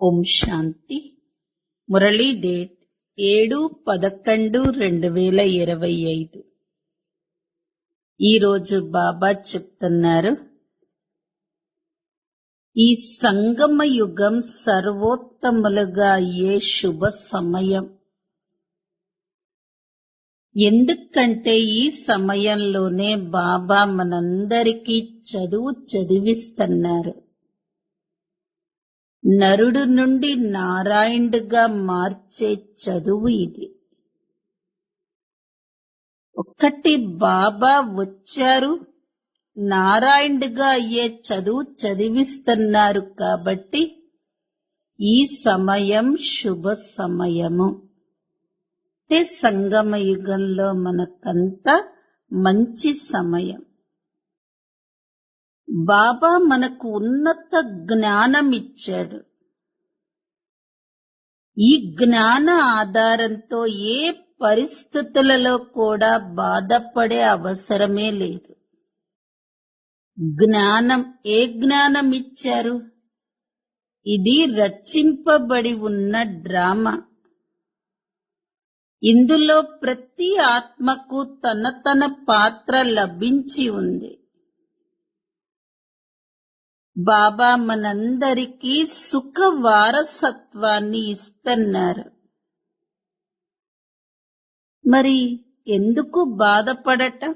ఓం శాంతి. Murali date 7-11-2025. ఈరోజు బాబా చెప్తున్నారు, ఈ సంగమ యుగం సర్వోత్తములుగా అయ్యే శుభ సమయం. ఎందుకంటే ఈ సమయంలోనే బాబా మనందరికీ చదువు చదివిస్తున్నారు. నరుడు నుండి నారాయణుడిగా మార్చే చదువు ఇది. ఒక్కటి బాబా వచ్చారు, నారాయణుడిగా అయ్యే చదువు చదివిస్తున్నారు. కాబట్టి ఈ సమయం శుభ సమయము. సంగమ యుగంలో మనకంతా మంచి సమయం. బాబా మనకు ఉన్నత జ్ఞానం ఇచ్చాడు. ఈ జ్ఞాన ఆధారంతో ఏ పరిస్థితులలో కూడా బాధపడే అవసరమే లేదు. జ్ఞానం ఏ జ్ఞానం ఇచ్చారు? ఇది రచింపబడి ఉన్న డ్రామా. ఇందులో ప్రతి ఆత్మకు తన తన పాత్ర లభించి ఉంది. బాబా మనందరికీ సుఖ వారసత్వాన్ని ఇస్తున్నారు. మరి ఎందుకు బాధపడటం?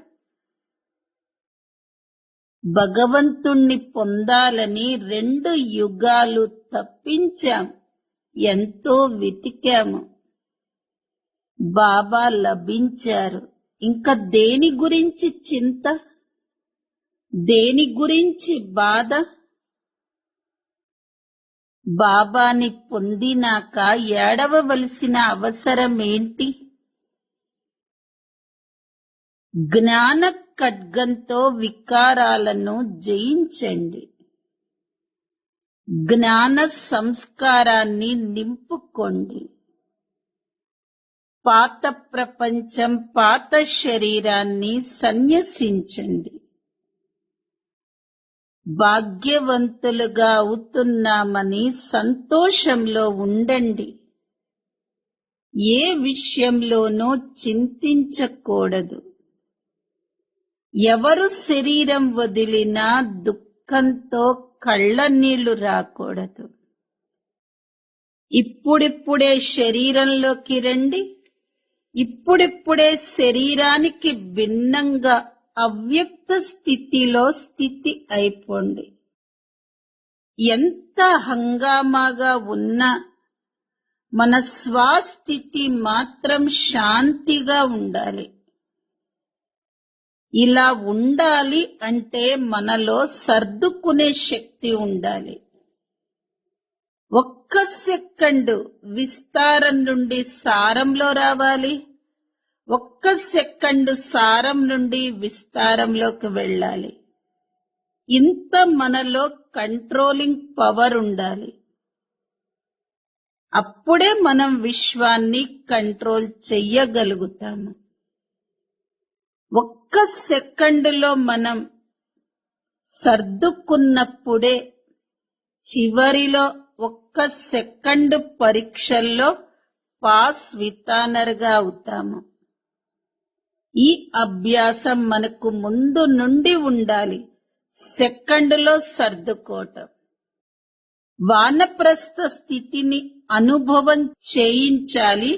భగవంతుణ్ణి పొందాలని 2 యుగాలు తప్పించాం, ఎంతో వెతికాము. బాబా లభించారు. ఇంకా దేని గురించి చింత? దేని గురించి బాధ? బాబాని పొందినాక ఏడవవలసిన అవసరం ఏంటి? జ్ఞాన ఖడ్గంతో వికారాలను జయించండి. జ్ఞాన సంస్కారాన్ని నింపుకోండి. పాత ప్రపంచం, పాత శరీరాన్ని సన్యసించండి. భాగ్యవంతులుగా అవుతున్నామని సంతోషంలో ఉండండి. ఏ విషయంలోనూ చింతించకూడదు. ఎవరు శరీరం వదిలినా దుఃఖంతో కళ్ళనీళ్లు రాకూడదు. ఇప్పుడిప్పుడే శరీరంలోకి రండి. ఇప్పుడిప్పుడే శరీరానికి భిన్నంగా అవ్యక్త స్థితిలో స్థితి అయిపోండి. ఎంత హంగామాగా ఉన్నా మన స్వస్థితి మాత్రం శాంతిగా ఉండాలి. ఇలా ఉండాలి అంటే మనలో సర్దుకునే శక్తి ఉండాలి. ఒక్క సెకండు విస్తారం నుండి సారంలో రావాలి. ఒక్క సెకండు సారం నుండి విస్తారంలోకి వెళ్ళాలి. ఇంత మనలో కంట్రోలింగ్ పవర్ ఉండాలి. అప్పుడే మనం విశ్వాన్ని కంట్రోల్ చెయ్యగలుగుతాము. ఒక్క సెకండులో మనం సర్దుకున్నప్పుడే చివరిలో ఒక్క సెకండు పరీక్షల్లో పాస్ వితానర్గా అవుతాము. ఈ అభ్యాసం మనకు ముందు నుండి ఉండాలి. సెకండులో సర్దుకోవటం. వానప్రస్థ స్థితిని అనుభవం చేయించాలి.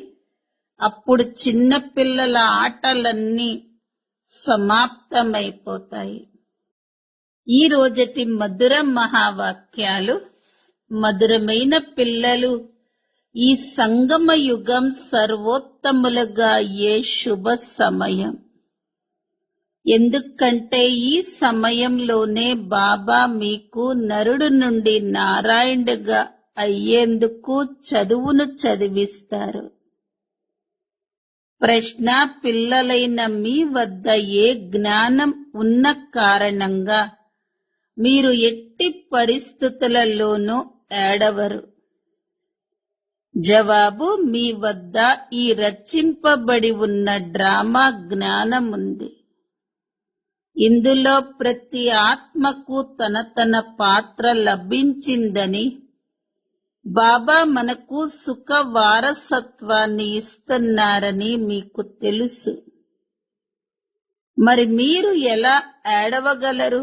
అప్పుడు చిన్నపిల్లల ఆటలన్నీ సమాప్తమైపోతాయి. ఈ రోజటి మధుర మహావాక్యాలు. మధురమైన పిల్లలు, ఈ సంగమ యుగం సర్వోత్తములుగా అయ్యే శుభ సమయం. ఎందుకంటే ఈ సమయంలోనే బాబా మీకు నరుడు నుండి నారాయణుడిగా అయ్యేందుకు చదువును చదివిస్తారు. ప్రశ్న: పిల్లలైన మీ వద్ద ఏ జ్ఞానం ఉన్న కారణంగా మీరు ఎట్టి పరిస్థితులలోనూ ఏడవరు? జవాబు: మీ వద్ద ఈ రచింపబడి ఉన్న డ్రామా జ్ఞానం ఉంది. ఇందులో ప్రతి ఆత్మకు తన తన పాత్ర లభించిందని బాబా మనకు సుఖ వారసత్వాన్ని ఇస్తున్నారని మీకు తెలుసు. మరి మీరు ఎలా ఏడవగలరు?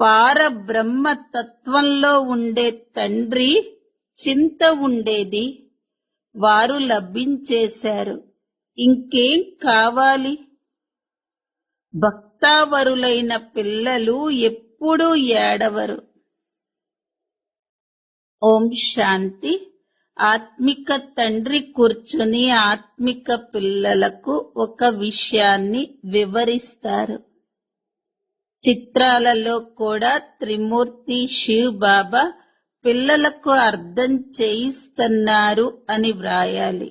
పారబ్రహ్మ తత్వంలో ఉండే తండ్రి చింత ఉండేది, వారు లభించేశారు. ఇంకేం కావాలి? భక్తావరులైన పిల్లలు ఎప్పుడూ ఏడవరు. ఓం శాంతి. ఆత్మిక తండ్రి కూర్చుని ఆత్మిక పిల్లలకు ఒక విషయాన్ని వివరిస్తారు. చిత్రాలలో కూడా త్రిమూర్తి శివ్ బాబా పిల్లలకు అర్థం చేయిస్తున్నారు అని వ్రాయాలి.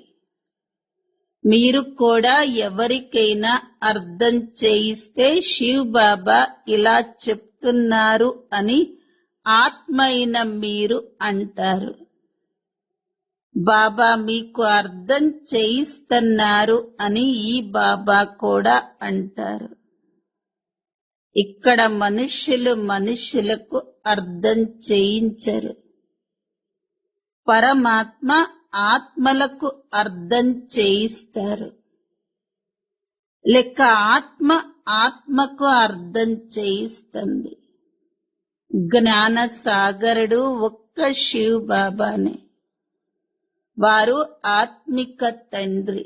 మీరు కూడా ఎవరికైనా అర్థం చేయిస్తే శివ్ బాబా ఇలా చెప్తున్నారు అని ఆత్మ అయిన మీరు అంటారు. బాబా మీకు అర్థం చేయిస్తున్నారు అని ఈ బాబా కూడా అంటారు. ఇక్కడ మనుష్యులు మనుష్యులకు అర్థం చేయించరు. పరమాత్మ ఆత్మలకు అర్థం చేయిస్తారు. లేక ఆత్మ ఆత్మకు అర్థం చేయిస్తుంది. జ్ఞాన సాగరుడు ఒక్క శివ్ బాబానే. వారు ఆత్మిక తండ్రి.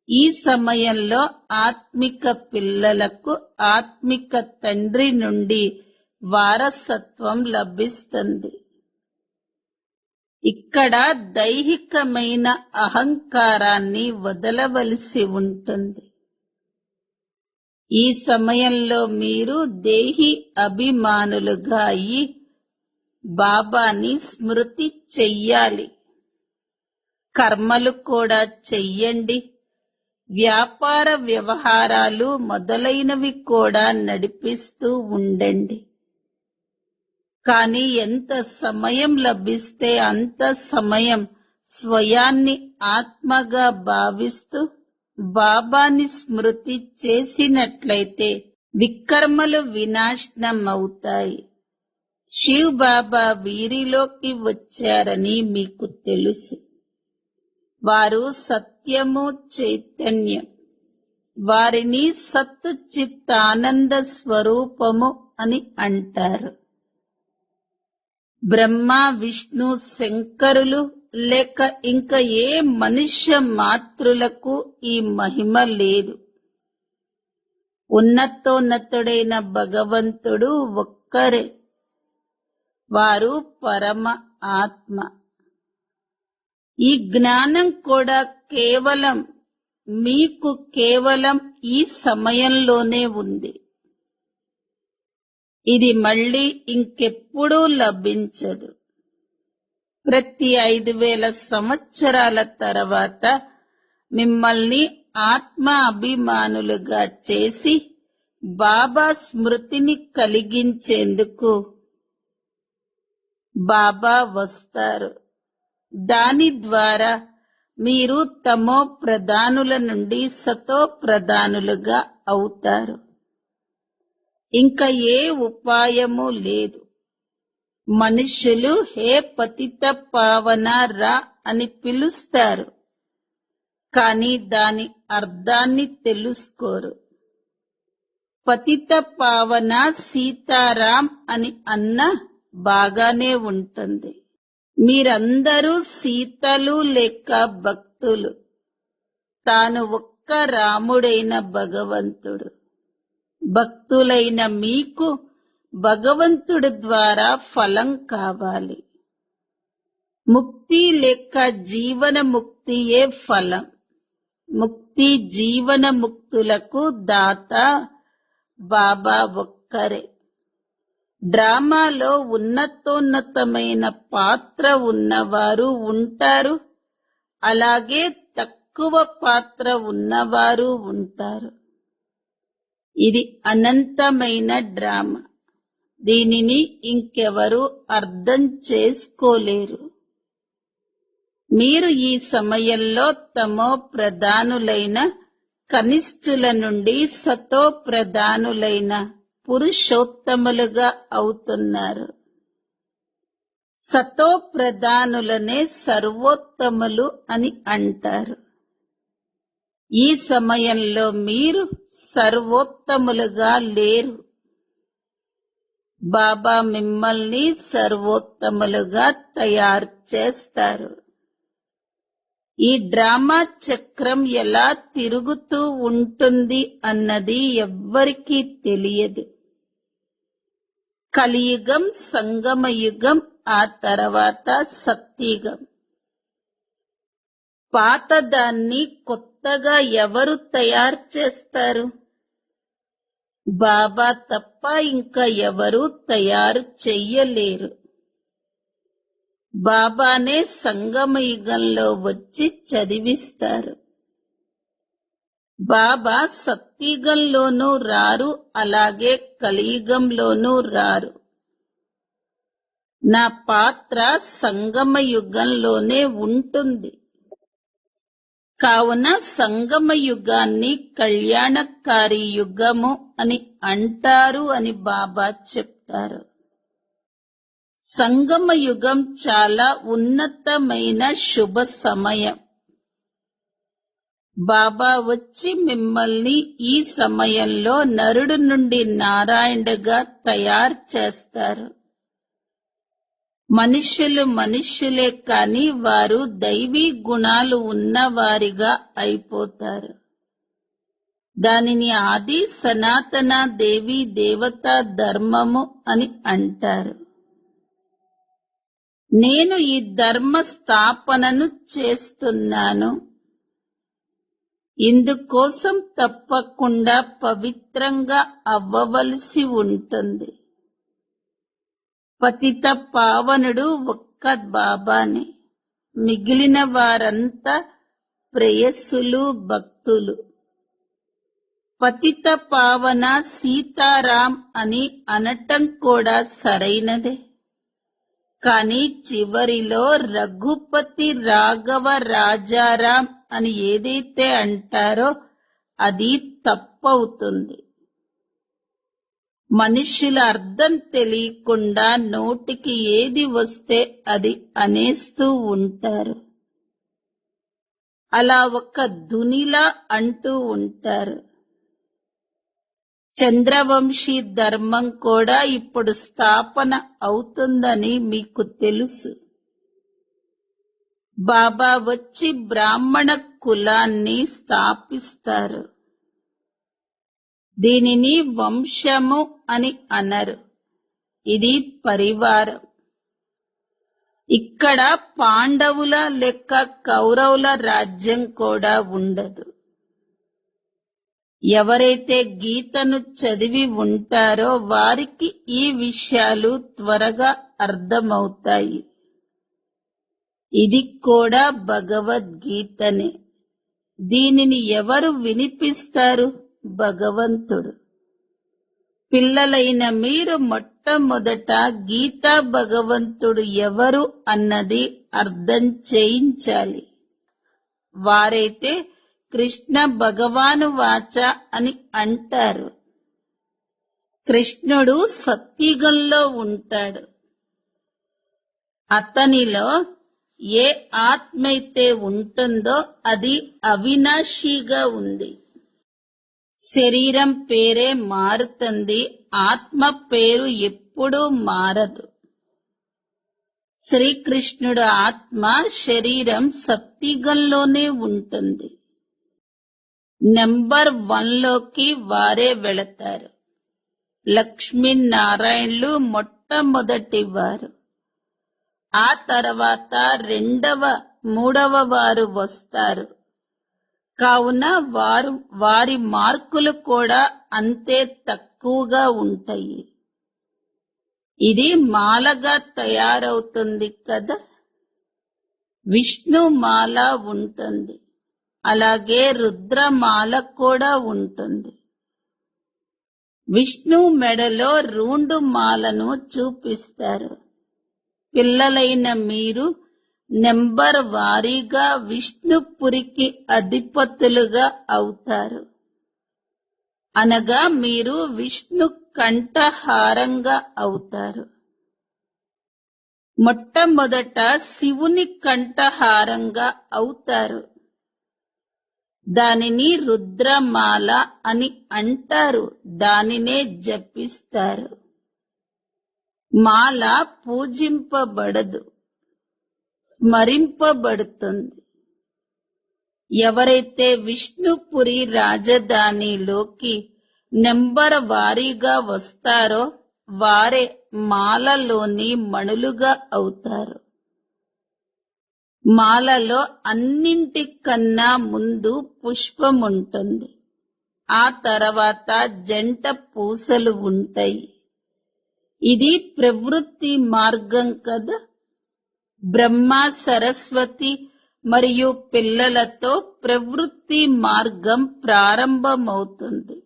ఈ సమయంలో ఆత్మిక పిల్లలకు ఆత్మిక తండ్రి నుండి వారసత్వం లభిస్తుంది. ఇక్కడ దైహికమైన అహంకారాన్ని వదలవలసి ఉంటుంది. ఈ సమయంలో మీరు దేహి అభిమానులుగా అయి బాబాని స్మృతి చెయ్యాలి. కర్మలు కూడా చెయ్యండి. వ్యాపార వ్యవహారాలు మొదలైనవి కూడా నడిపిస్తూ ఉండండి. కానీ ఎంత సమయం లభిస్తే అంత సమయం స్వయాన్ని ఆత్మగా భావిస్తూ బాబాని స్మృతి చేసినట్లయితే వికర్మలు వినాశనం అవుతాయి. శివ్ బాబా వీరిలోకి వచ్చారని మీకు తెలుసు. వారు సత్యము చైతన్యం. వారిని సత్ చిత్ ఆనంద స్వరూపము అని అంటారు. బ్రహ్మ విష్ణు శంకరులు లేక ఇంకా ఏ మనుష్య మాతృలకు ఈ మహిమ లేదు. ఉన్నతోన్నతుడైన భగవంతుడు ఒక్కరే. వారు పరమ ఆత్మ. ఈ జ్ఞానం కూడా కేవలం మీకు కేవలం ఈ సమయంలోనే ఉంది. ఇది మళ్ళీ ఇంకెప్పుడూ లభించదు. ప్రతి 5000 సంవత్సరాల తర్వాత మిమ్మల్ని ఆత్మ అభిమానులుగా చేసి బాబా స్మృతిని కలిగించేందుకు బాబా వస్తారు. దాని ద్వారా మీరు తమో ప్రధానుల నుండి సతో ప్రధానులుగా అవుతారు. ఇంకా ఏ ఉపాయము లేదు. మనుషులు హే పతిత పావన రా అని పిలుస్తారు, కానీ దాని అర్థాన్ని తెలుసుకోరు. పతిత పావన సీతారాం అని అన్నా బాగానే ఉంటుంది. మీరందరూ సీతలు లేక భక్తులు. తాను ఒక్క రాముడైన భగవంతుడు. భక్తులైన మీకు భగవంతుడి ద్వారా ఫలం కావాలి. ముక్తి లేక జీవన ముక్తియే ఫలం. ముక్తి జీవన ముక్తులకు దాత బాబా ఒక్కరే. డ్రామాలో ఉన్నతోన్నతమైన పాత్ర ఉన్నవారు ఉంటారు, అలాగే తక్కువ పాత్ర ఉన్నవారు ఉంటారు. ఇది అనంతమైన డ్రామా. దీనిని ఇంకెవరూ అర్థం చేసుకోలేరు. మీరు ఈ సమయంలో తమో ప్రధానులైన కనిష్ఠుల నుండి సతో ప్రధానులైన పురుషోత్తములుగా అవుతున్నారు. సతో ప్రధానులనే సర్వోత్తములు అని అంటారు. ఈ సమయంలో మీరు సర్వోత్తములుగా లేరు. బాబా మిమ్మల్ని సర్వోత్తములుగా తయారు చేస్తారు. ఈ డ్రామా చక్రం ఎలా తిరుగుతూ ఉంటుంది అన్నది ఎవ్వరికీ తెలియదు. కలియుగం, సంగమయుగం, ఆ తర్వాత సత్యుగం. పాతదాన్ని కొత్తగా ఎవరు తయారు చేస్తారు? బాబా తప్ప ఇంకా ఎవరూ తయారు చెయ్యలేరు. బాబానే సంగమయుగంలో వచ్చి చదివిస్తారు. బాబా సత్యుగంలోనూ రారు, అలాగే కలియుగంలోనూ రారు. నా పాత్ర సంగమయుగంలోనే ఉంటుంది. కావున సంగమయుగాన్ని కళ్యాణకారి యుగము అని అంటారు అని బాబా చెప్తారు. సంగమయుగం చాలా ఉన్నతమైన శుభ సమయం. బాబా వచ్చి మిమ్మల్ని ఈ సమయంలో నరుడు నుండి నారాయణుడిగా తయారు చేస్తారు. మనుష్యులు మనుష్యులే కాని వారు దైవీ గుణాలు ఉన్నవారిగా అయిపోతారు. దానిని ఆది సనాతన దేవీ దేవతా ధర్మము అని అంటారు. నేను ఈ ధర్మ స్థాపనను చేస్తున్నాను. ఇందుకోసం తప్పకుండా పవిత్రంగా అవ్వవలసి ఉంటుంది. పతిత పావనుడు ఒక్క బాబానే. మిగిలిన వారంతా ప్రేయస్సులు, భక్తులు. పతిత పావన సీతారాం అని అనటం కూడా సరైనదే. కాని చివరిలో రఘుపతి రాఘవ రాజారాం అని ఏదైతే అంటారో అది తప్పవుతుంది. మనుష్యుల అర్థం తెలియకుండా నోటికి ఏది వస్తే అది అనేస్తూ ఉంటారు. అలా ఒక ధునిలా అంటూ ఉంటారు. చంద్రవంశీ ధర్మం కూడా ఇప్పుడు స్థాపన అవుతుందని మీకు తెలుసు. బాబా వచ్చి బ్రాహ్మణ కులాన్ని స్థాపిస్తారు. దీనిని వంశము అని అనరు, ఇది పరివారం. ఇక్కడ పాండవుల లెక్క కౌరవుల రాజ్యం కూడా ఉండదు. ఎవరైతే గీతను చదివి ఉంటారో వారికి ఈ విషయాలు త్వరగా అర్థమవుతాయి. ఇది కూడా భగవద్గీతనే. దీనిని ఎవరు వినిపిస్తారు? భగవంతుడు. పిల్లలైన మీరు మొట్టమొదట గీతా భగవంతుడు ఎవరు అన్నది అర్థం చేయించాలి. వారైతే కృష్ణ భగవాను వాచ అని అంటారు. కృష్ణుడు సత్యుగంలో ఉంటాడు. అతనిలో ఏ ఆత్మైతే ఉంటుందో అది అవినాశిగా ఉంది. శరీరం పేరే మారుతుంది, ఆత్మ పేరు ఎప్పుడూ మారదు. శ్రీకృష్ణుడు ఆత్మ, శరీరం సత్యుగంలోనే ఉంటుంది. నెంబర్ 1లోకి వారే వెళతారు. లక్ష్మీనారాయణులు మొట్టమొదటి వారు. ఆ తర్వాత రెండవ, మూడవ వారు వస్తారు. కావున వారి మార్కులు కూడా అంతే తక్కువగా ఉంటాయి. ఇది మాలగా తయారవుతుంది కదా. విష్ణు మాల ఉంటుంది, అలాగే రుద్రమాల కూడా ఉంటుంది. విష్ణు మెడలో రూండు మాలను చూపిస్తారు. పిల్లలైన మీరు నెంబర్ వారీగా విష్ణుపురికి అధిపతులుగా అవుతారు. అనగా మీరు విష్ణు కంఠహారంగా అవుతారు. మొట్టమొదట శివుని కంఠహారంగా అవుతారు. దానిని రుద్రమాల అని అంటారు. దానినే జపిస్తారు. మాల పూజింపబడదు, స్మరింపబడుతుంది. ఎవరైతే విష్ణుపురి రాజధానిలోకి నెంబర్ వారీగా వస్తారో వారే మాలలోని మణులుగా అవుతారు. మాలలో అన్నింటికన్నా ముందు పుష్పం ఉంటుంది. ఆ తర్వాత జంట పూసలు ఉంటాయి. ఇది ప్రవృత్తి మార్గం కదా. బ్రహ్మ, సరస్వతి మరియు పిల్లలతో ప్రవృత్తి మార్గం ప్రారంభమవుతుంది.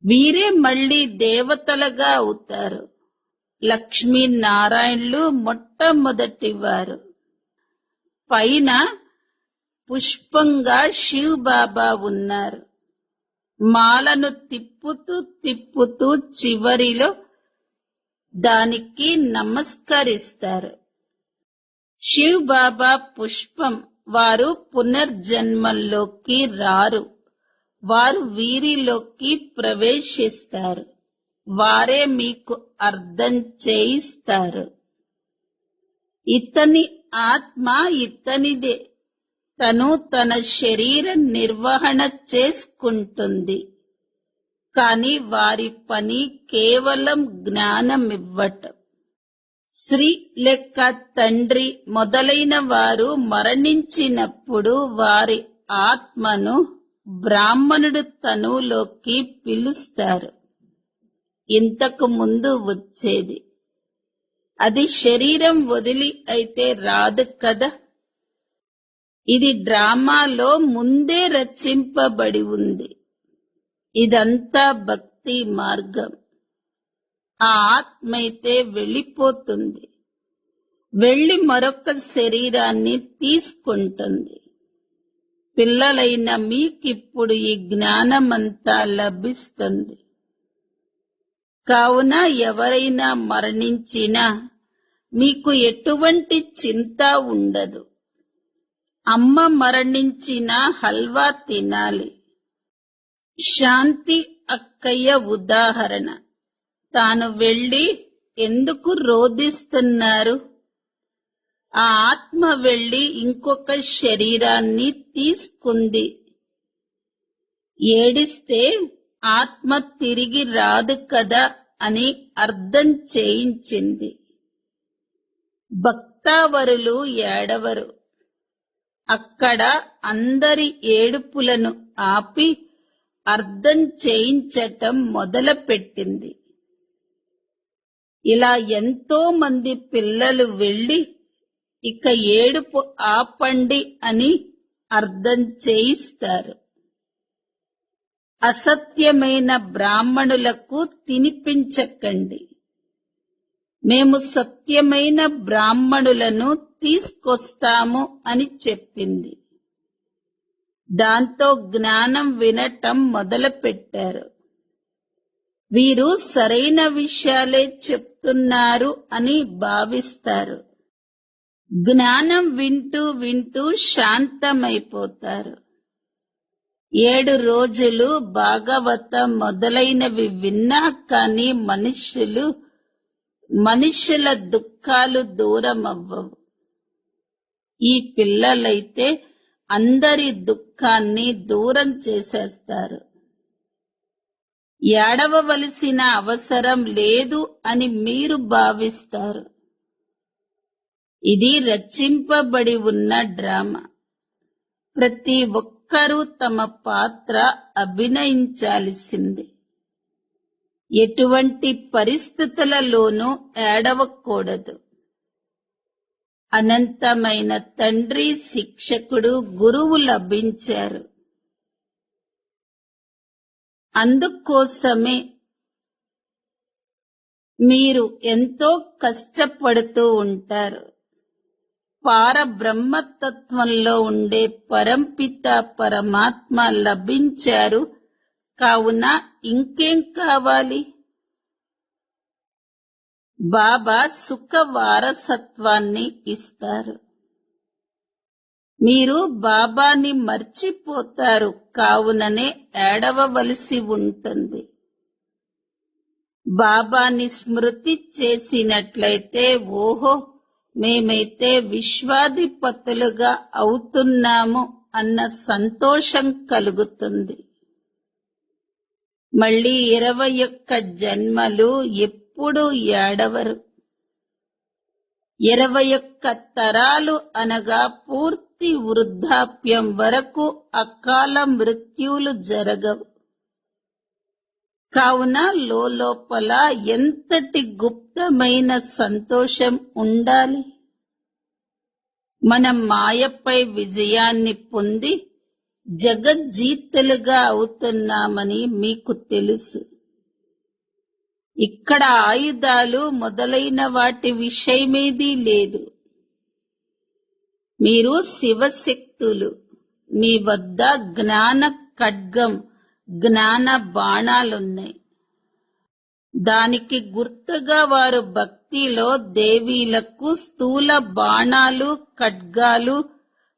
వీరే మళ్ళీ దేవతలుగా అవుతారు. లక్ష్మీనారాయణులు మొట్టమొదటివారు. పైన పుష్పంగా శివ్ బాబా ఉన్నారు. మాలను తిప్పుతూ తిప్పుతూ చివరిలో దానికి నమస్కరిస్తారు. శివ్ బాబా పుష్పం. వారు పునర్జన్మల్లోకి రారు. వారు వీరిలోకి ప్రవేశిస్తారు. వారే మీకు అర్థం చేయిస్తారు. ఇతని ఆత్మ ఇతనిదే. తను తన శరీర నిర్వహణ చేసుకుంటుంది. కాని వారి పని కేవలం జ్ఞానమివ్వటం. స్త్రీ లేక తండ్రి మొదలైన వారు మరణించినప్పుడు వారి ఆత్మను బ్రాహ్మణుడు తనువులోకి పిలుస్తారు. ఇంతకు ముందు వచ్చేది. అది శరీరం వదిలి అయితే రాదు కదా. ఇది డ్రామాలో ముందే రచింపబడి ఉంది. ఇదంతా భక్తి మార్గం. ఆ ఆత్మ అయితే వెళ్ళిపోతుంది. వెళ్ళి మరొక శరీరాన్ని తీసుకుంటుంది. పిల్లలైన మీకిప్పుడు ఈ జ్ఞానమంతా లభిస్తుంది. కావున ఎవరైనా మరణించినా మీకు ఎటువంటి చింత ఉండదు. అమ్మ మరణించిన హల్వా తినాలి. శాంతి అక్కయ్య ఉదాహరణ. తాను వెళ్ళి ఎందుకు రోదిస్తున్నారు? ఆ ఆత్మ వెళ్ళి ఇంకొక శరీరాన్ని తీసుకుంది. ఏడిస్తే ఆత్మ తిరిగి రాదు కదా అని అర్థం చేయించింది. భక్తావరులు ఏడవరు. అక్కడ అందరి ఏడుపులను ఆపి అర్థం చేయించటం మొదలుపెట్టింది. ఇలా ఎంతో మంది పిల్లలు వెళ్ళి ఇక ఏడుపు ఆపండి అని అర్థం చేయిస్తారు. అసత్యమైన బ్రాహ్మణులకు తినిపించకండి. మేము సత్యమైన బ్రాహ్మణులను తీసుకొస్తాము అని చెప్పింది. దాంతో జ్ఞానం వినటం మొదలుపెట్టారు. వీరు సరైన విషయాలే చెప్తున్నారు అని భావిస్తారు. జ్ఞానం వింటూ వింటూ శాంతమైపోతారు. 7 రోజులు భాగవతం మొదలైనవి విన్నా కానీ మనుషుల దుఃఖాలు దూరమవ్వవు. ఈ పిల్లలైతే అందరి దుఃఖాన్ని దూరం చేసేస్తారు. ఏడవవలసిన అవసరం లేదు అని మీరు భావిస్తారు. ఇది రచింపబడి ఉన్న డ్రామా. ప్రతి ఒక్కరూ తమ పాత్ర అభినయించాల్సిందే. ఎటువంటి పరిస్థితులలోనూ ఏడవకూడదు. అనంతమైన తండ్రి, శిక్షకుడు, గురువు లభించారు. అందుకోసమే మీరు ఎంతో కష్టపడుతూ ఉంటారు. పారబ్రహ్మతత్వంలో ఉండే పరంపిత పరమాత్మ లభించారు. కావున ఇంకేం కావాలి? బాబా సుఖ వారసత్వాన్ని ఇస్తారు. మీరు బాబాని మర్చిపోతారు, కావుననే ఏడవవలసి ఉంటుంది. బాబాని స్మృతి చేసినట్లయితే ఓహో, మేమైతే విశ్వాధిపతులుగా అవుతున్నాము అన్న సంతోషం కలుగుతుంది. మళ్ళీ 21 జన్మలు ఎప్పుడూ ఏడవరు. 21 తరాలు అనగా పూర్తి వృద్ధాప్యం వరకు అకాల మృత్యువులు జరగవు. కావున లోపల ఎంతటి గుప్తమైన సంతోషం ఉండాలి. మనం మాయపై విజయాన్ని పొంది జగజ్జీతులుగా అవుతున్నామని మీకు తెలుసు. ఇక్కడ ఆయుధాలు మొదలైన వాటి విషయమేదీ లేదు. మీరు శివశక్తులు. మీ వద్ద జ్ఞాన ఖడ్గం, జ్ఞాన బాణాలున్నాయి. దానికి గుర్తుగా వారు భక్తిలో దేవీలకు స్థూల బాణాలు, ఖడ్గాలు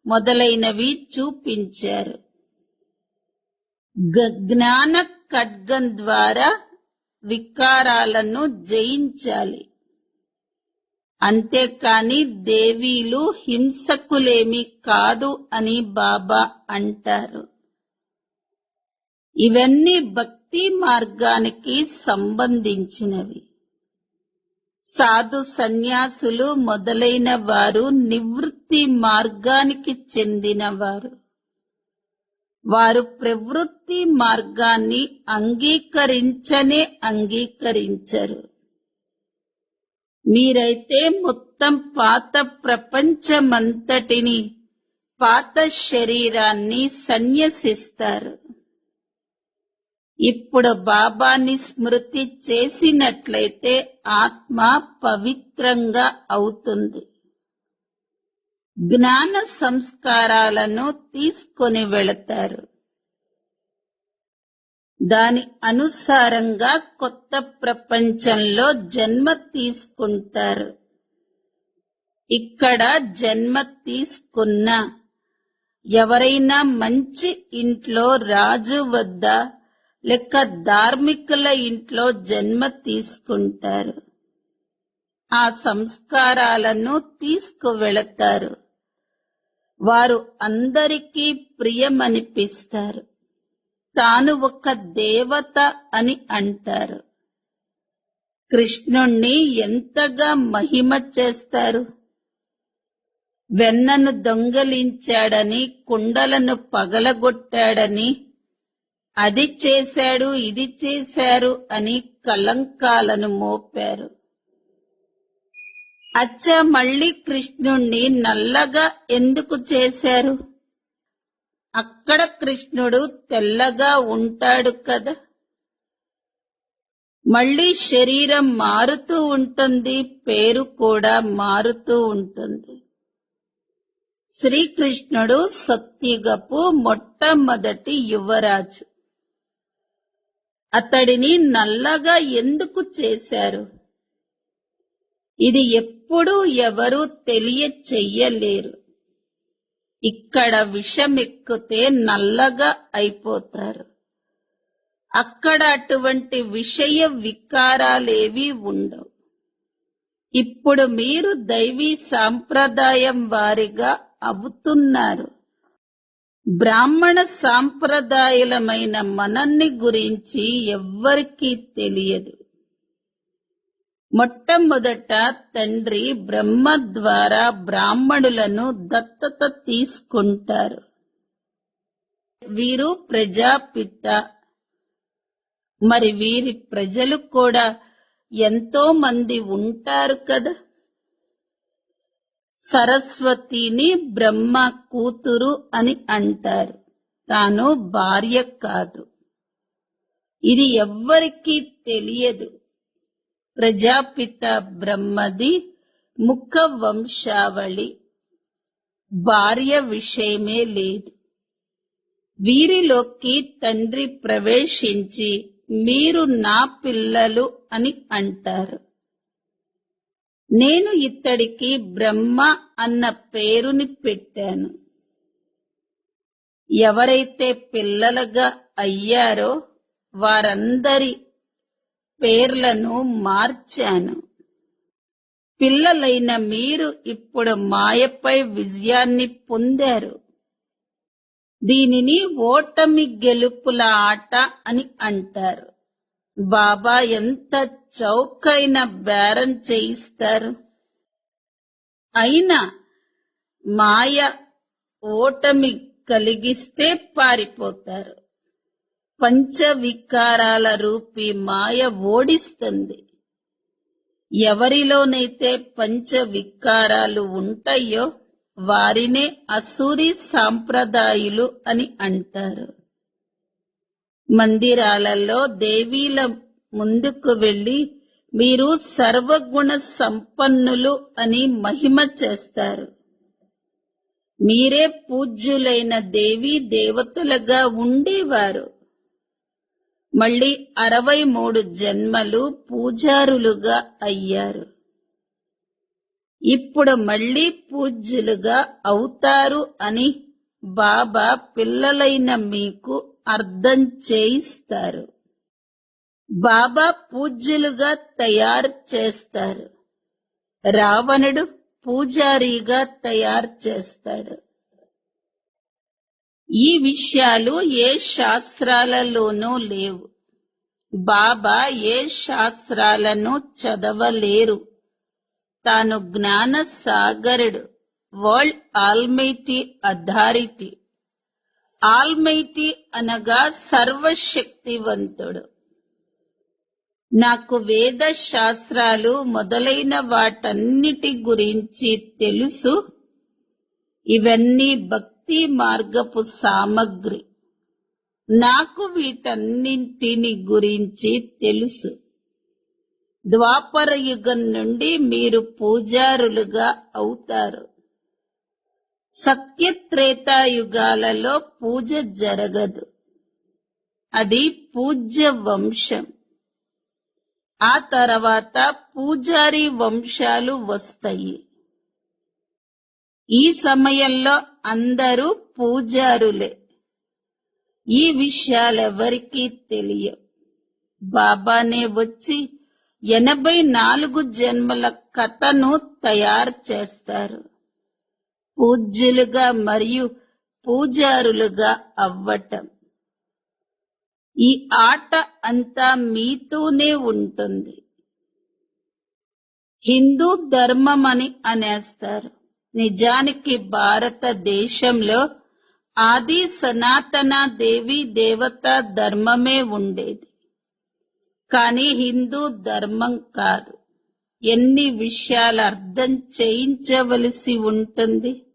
మొదలైనవి చూపించారు. జ్ఞాన ఖడ్గం ద్వారా వికారాలను జయించాలి. అంతేకాని దేవీలు హింసకులేమి కాదు అని బాబా అంటారు. ఇవన్నీ భక్తి మార్గానికి సంబంధించినవి. సాధు సన్యాసులు మొదలైన వారు నివృత్తి మార్గానికి చెందినవారు. వారు ప్రవృత్తి మార్గాన్ని అంగీకరించనే అంగీకరించరు. మీరైతే మొత్తం పాత ప్రపంచమంతటిని, పాత శరీరాన్ని సన్యసిస్తారు. ఇప్పుడు బాబాని స్మృతి చేసినట్లయితే ఆత్మ పవిత్రంగా అవుతుంది. జ్ఞాన సంస్కారాలను తీసుకొని వెళతారు. దాని అనుసారంగా కొత్త ప్రపంచంలో జన్మ తీసుకుంటారు. ఇక్కడ జన్మ తీసుకున్న ఎవరైనా మంచి ఇంట్లో రాజు వద్ద లేక ధార్మికుల ఇంట్లో జన్మ తీసుకుంటారు. ఆ సంస్కారాలను తీసుకువెళతారు. వారు అందరికీ ప్రియమనిపిస్తారు. తాను ఒక దేవత అని అంటారు. కృష్ణుణ్ణి ఎంతగా మహిమ చేస్తారు. వెన్నను దొంగలించాడని, కుండలను పగలగొట్టాడని, అది చేశాడు, ఇది చేశారు అని కలంకాలను మోపారు. అచ్చా, మళ్ళీ కృష్ణుణ్ణి నల్లగా ఎందుకు చేశారు? అక్కడ కృష్ణుడు తెల్లగా ఉంటాడు కదా. మళ్ళీ శరీరం మారుతూ ఉంటుంది, పేరు కూడా మారుతూ ఉంటుంది. శ్రీకృష్ణుడు సత్యుగపు మొట్టమొదటి యువరాజు. అతడిని నల్లగా ఎందుకు చేశారు? ఇది ఎప్పుడూ ఎవరూ తెలియచెయ్యలేరు. ఇక్కడ విషమెక్కితే నల్లగా అయిపోతారు. అక్కడ అటువంటి విషయ వికారాలేవీ ఉండవు. ఇప్పుడు మీరు దైవీ సాంప్రదాయం వారిగా అవుతున్నారు. బ్రాహ్మణ సాంప్రదాయాలమైన మనల్ని గురించి ఎవ్వరికీ తెలియదు. మొట్టమొదట తండ్రి బ్రహ్మ ద్వారా బ్రాహ్మణులను దత్తత తీసుకుంటారు. వీరు ప్రజాపిత. మరి వీరి ప్రజలు కూడా ఎంతో మంది ఉంటారు కదా. సరస్వతిని బ్రహ్మ కూతురు అని అంటారు. తాను భార్య కాదు. ఇది ఎవ్వరికీ తెలియదు. ప్రజాపిత బ్రహ్మది ముఖ వంశావళి. భార్య విషయమే లేదు. వీరిలోకి తండ్రి ప్రవేశించి మీరు నా పిల్లలు అని అంటారు. నేను ఇతడికి బ్రహ్మ అన్న పేరుని పెట్టాను. ఎవరైతే పిల్లలుగా అయ్యారో వారందరి పేర్లను మార్చాను. పిల్లలైన మీరు ఇప్పుడు మాయపై విజయాన్ని పొందారు. దీనిని ఓటమి గెలుపుల ఆట అని అంటారు. బాబా ఎంత చౌకైన బేరం చేయిస్తారు. అయినా మాయ ఓటమి కలిగిస్తే పారిపోతారు. పంచవికారాల రూపీ మాయ ఓడిస్తుంది. ఎవరిలోనైతే పంచవికారాలు ఉంటాయో వారినే అసూరి సాంప్రదాయులు అని అంటారు. మందిరాలలో దేవీల ముందుకు వెళ్లి మీరు సర్వగుణ సంపన్నులు అని మహిమ చేస్తారు. మీరే పూజ్యులైన దేవీ దేవతలుగా ఉండేవారు. మళ్ళీ 63 జన్మలు పూజారులుగా అయ్యారు. ఇప్పుడు మళ్ళీ పూజ్యులుగా అవుతారు అని బాబా పిల్లలైన మీకు అర్థం చేయిస్తారు. బాబా పూజ్యులుగా తయారు చేస్తారు. రావణుడు పూజారిగా తయారు చేస్తాడు. ఈ విషయాలు ఏ శాస్త్రాలలోనూ లేవు. బాబా ఏ శాస్త్రాలను చదవలేరు. తాను జ్ఞాన సాగరుడు, వరల్డ్ ఆల్మైటీ అథారిటీ. ఆల్మైటీ అనగా సర్వశక్తివంతుడు. నాకు వేద శాస్త్రాలు మొదలైన వాటన్నిటి గురించి తెలుసు. ఇవన్నీ భక్తి మార్గపు సామగ్రి. నాకు వీటన్నింటిని గురించి తెలుసు. ద్వాపర యుగం నుండి మీరు పూజారులుగా అవుతారు. సత్యత్రేతాయుగాలలో పూజ జరగదు. అది పూజ్య వంశం. ఆ తర్వాత పూజారి వంశాలు వస్తాయి. ఈ సమయంలో అందరూ పూజారులే. ఈ విషయాలెవరికీ తెలియవు. బాబానే వచ్చి 84 జన్మల కథను తయారు చేస్తారు. పూజ్యులుగా మరియు పూజారులుగా అవ్వటం. ఈ ఆట అంతా మీతోనే ఉంటుంది. హిందూ ధర్మం అని అనేస్తారు. నిజానికి భారతదేశంలో ఆది సనాతన దేవీ దేవత ధర్మమే ఉండేది. కానీ హిందూ ధర్మం కాదు. ఎన్ని విషయాలు అర్థం చేయించవలసి ఉంటుంది.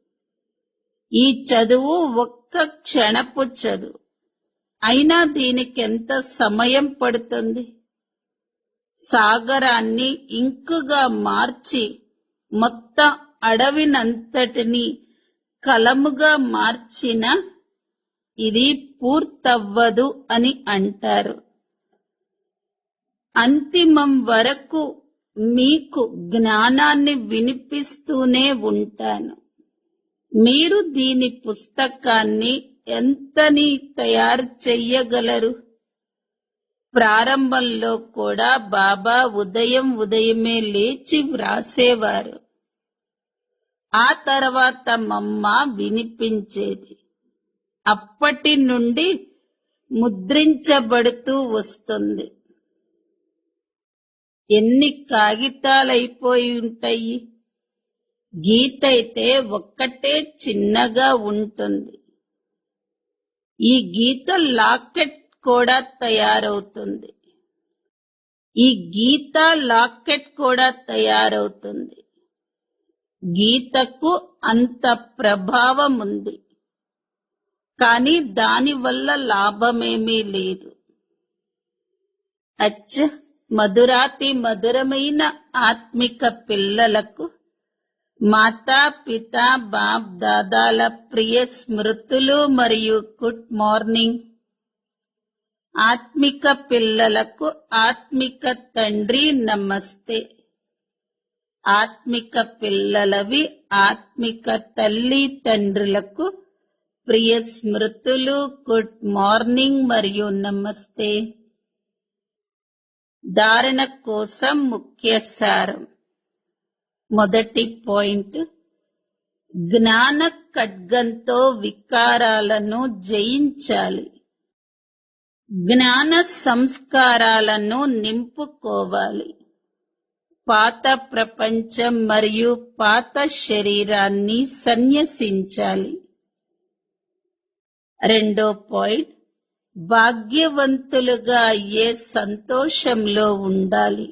ఈ చదువు ఒక్క క్షణపు చదువు. అయినా దీనికి ఎంత సమయం పడుతుంది. సాగరాన్ని ఇంకుగా మార్చి మొత్తం అడవినంతటిని కలముగా మార్చిన ఇది పూర్తవ్వదు అని అంటారు. అంతిమం వరకు మీకు జ్ఞానాన్ని వినిపిస్తూనే ఉంటాను. మీరు దీని పుస్తకాన్ని ఎంతని తయారు చెయ్యగలరు? ప్రారంభంలో కూడా బాబా ఉదయమే లేచి వ్రాసేవారు. ఆ తర్వాత మమ్మ వినిపించేది. అప్పటి నుండి ముద్రించబడుతూ వస్తుంది. ఎన్ని కాగితాలైపోయి ఉంటాయి. గీత అయితే ఒక్కటే చిన్నగా ఉంటుంది. ఈ గీత లాకెట్ కూడా తయారవుతుంది. ఈ గీత లాకెట్ కూడా తయారవుతుంది. గీతకు అంత ప్రభావం ఉంది. కానీ దానివల్ల లాభమేమీ లేదు. మధురాతి మధురమైన ఆత్మిక పిల్లలకు మాతా పిత బాప్ దాదాల ప్రియ స్మృతులు మరియు గుడ్ మార్నింగ్. ఆత్మిక పిల్లలకు ఆత్మిక తండ్రి నమస్తే. ఆత్మిక పిల్లలవి ఆత్మిక తల్లి తండ్రులకు ప్రియ స్మృతులు. గుడ్ మార్నింగ్ మరియు నమస్తే. ధారణ కోసం ముఖ్య సారం. మొదటి పాయింట్, జ్ఞాన ఖడ్గంతో వికారాలను జయించాలి. జ్ఞాన సంస్కారాలను నింపుకోవాలి. పాత ప్రపంచం మరియు పాత శరీరాన్ని సన్యసించాలి. రెండో పాయింట్, భాగ్యవంతులుగా అయ్యే సంతోషంలో ఉండాలి.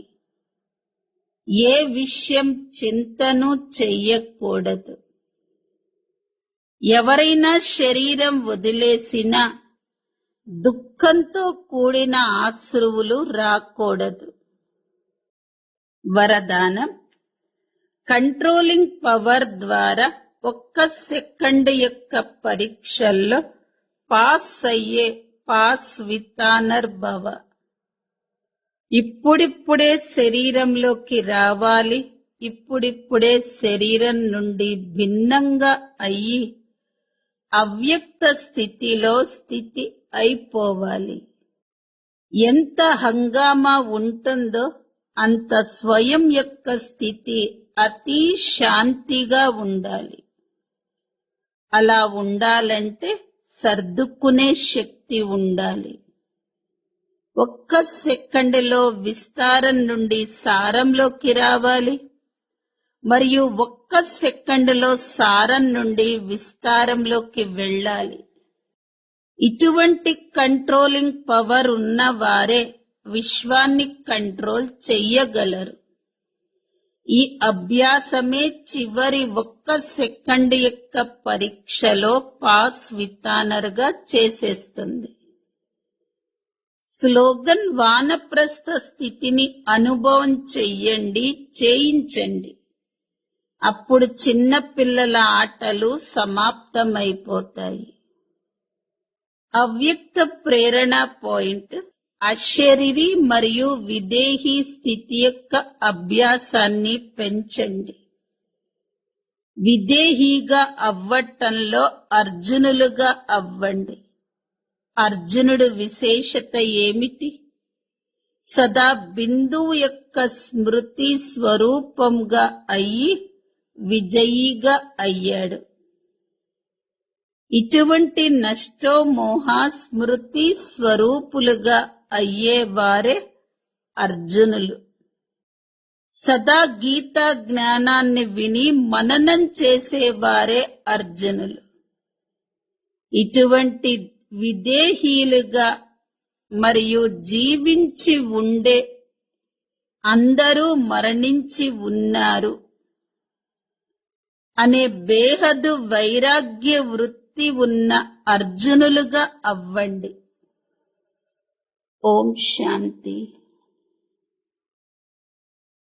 ఏ విషయం చింతను చెయ్యకూడదు. ఎవరైనా శరీరం వదిలేసినా దుఃఖంతో కూడిన అశ్రువులు రాకూడదు. వరదానం, కంట్రోలింగ్ పవర్ ద్వారా 1 సెకండ్ యొక్క పరీక్షల్లో పాస్ అయ్యే పాస్ వితానర్ భవ. ఇప్పుడిప్పుడే శరీరంలోకి రావాలి. ఇప్పుడిప్పుడే శరీరం నుండి భిన్నంగా అయ్యి అవ్యక్త స్థితిలో స్థితి అయిపోవాలి. ఎంత హంగామా ఉంటుందో అంత స్వయం యొక్క స్థితి అతి శాంతిగా ఉండాలి. అలా ఉండాలంటే సర్దుకునే శక్తి ఉండాలి. 1 సెకండ్లో విస్తారం నుండి సారంలోకి రావాలి మరియు 1 సెకండ్లో సారం నుండి విస్తారంలోకి వెళ్ళాలి. ఇటువంటి కంట్రోలింగ్ పవర్ ఉన్నవారే విశ్వాన్ని కంట్రోల్ చెయ్యగలరు. ఈ అభ్యాసమే చివరి 1 సెకండ్ యొక్క పరీక్షలో పాస్ వితానర్గా చేసేస్తుంది. స్లోగన్, వానప్రస్థ స్థితిని అనుభవం చెయ్యండి, చేయించండి. అప్పుడు చిన్న పిల్లల ఆటలు సమాప్తమైపోతాయి. అవ్యక్త ప్రేరణ పాయింట్, అశరీరి మరియు విదేహీ స్థితి యొక్క అభ్యాసాన్ని పెంచండి. విదేహీగా అవ్వటంలో అర్జునులుగా అవ్వండి. అర్జునుడు విశేషత ఏమిటి? సదా బిందువు యొక్క స్మృతి స్వరూపంగా అయ్యి విజయీగా అయ్యాడు. ఇటువంటి నష్టోమోహ స్మృతి స్వరూపులుగా అయ్యేవారే అర్జునులు. సదా గీతా జ్ఞానాన్ని విని మననం చేసేవారే అర్జునులు. ఇటువంటి విదేహీలుగా మరియు జీవించి ఉండే అందరూ మరణించి ఉన్నారు అనే బేహదు వైరాగ్య వృత్తి ఉన్న అర్జునులుగా అవ్వండి. ఓం శాంతి.